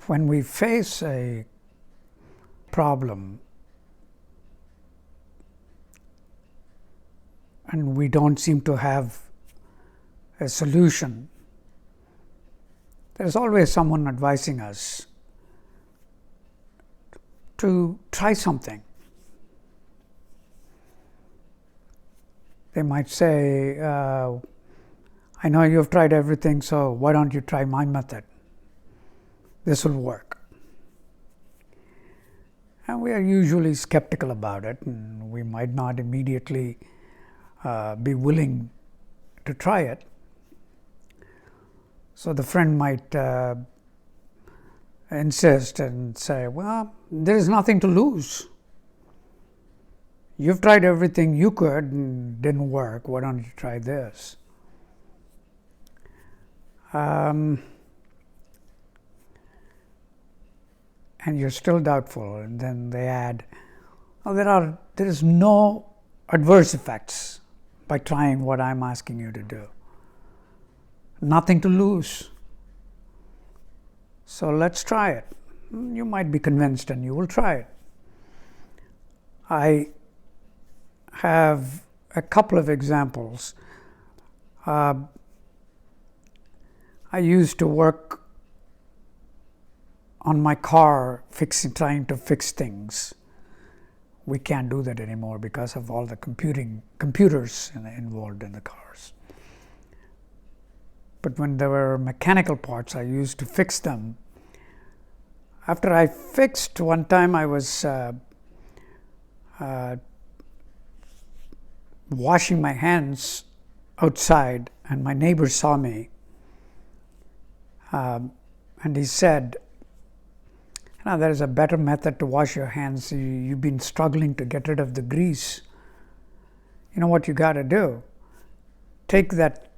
When we face a problem and we don't seem to have a solution, there is always someone advising us to try something. They might say, I know you've tried everything, so why don't you try my method? This will work. And we are usually skeptical about it, and we might not immediately be willing to try it. So the friend might insist and say, well, there is nothing to lose. You've tried everything you could and didn't work. Why don't you try this? And you're still doubtful, and then they add, well, there is no adverse effects by trying what I'm asking you to do. Nothing to lose. So let's try it. You might be convinced and you will try it. I have a couple of examples. I used to work on my car trying to fix things. We can't do that anymore because of all the computers involved in the cars. But when there were mechanical parts, I used to fix them. After I fixed, one time I was washing my hands outside, and my neighbor saw me, and he said, there is a better method to wash your hands. You've been struggling to get rid of the grease. You know what you got to do? Take that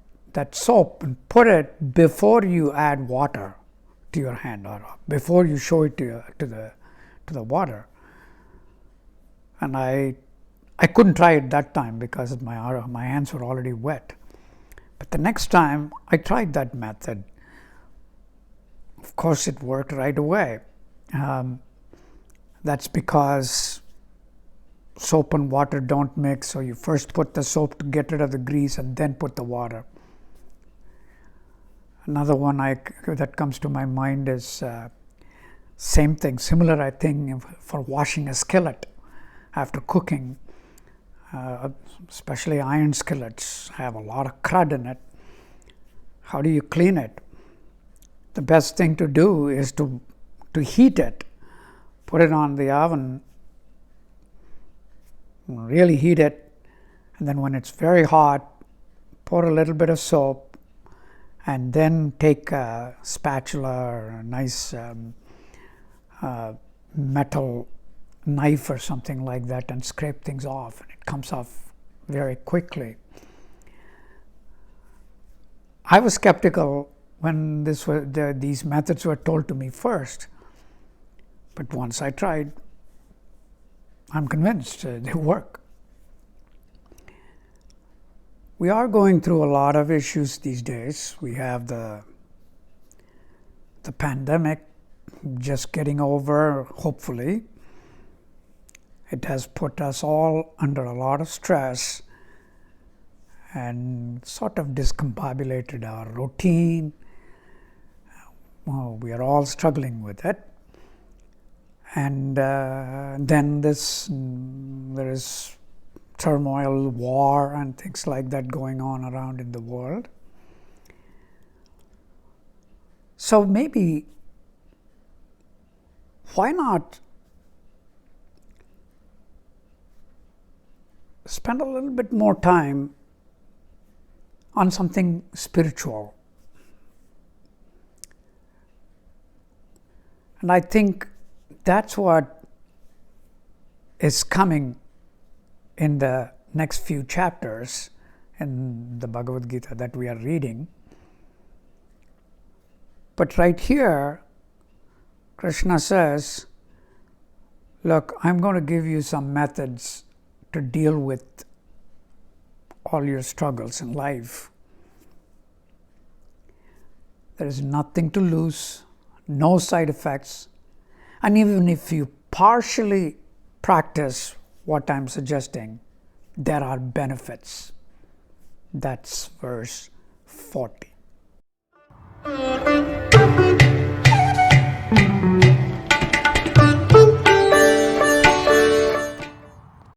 soap and put it before you add water to your hand, or before you show it to the water. And I couldn't try it that time because my hands were already wet. But the next time I tried that method, of course it worked right away. That's because soap and water don't mix, so you first put the soap to get rid of the grease and then put the water. Another one that comes to my mind is same thing, similar I think, for washing a skillet after cooking. Especially iron skillets have a lot of crud in it. How do you clean it? The best thing to do is to heat it, put it on the oven, really heat it, and then when it's very hot, pour a little bit of soap, and then take a spatula or a nice metal knife or something like that and scrape things off, and it comes off very quickly. I was skeptical when these methods were told to me first. But once I tried, I'm convinced they work. We are going through a lot of issues these days. We have the pandemic just getting over, hopefully. It has put us all under a lot of stress and sort of discombobulated our routine. Well, we are all struggling with it. And then there is turmoil, war, and things like that going on around in the world. So maybe, why not spend a little bit more time on something spiritual? And I think that's what is coming in the next few chapters in the Bhagavad Gita that we are reading. But right here, Krishna says, look, I'm going to give you some methods to deal with all your struggles in life. There is nothing to lose, no side effects, and even if you partially practice what I'm suggesting, there are benefits. That's verse 40.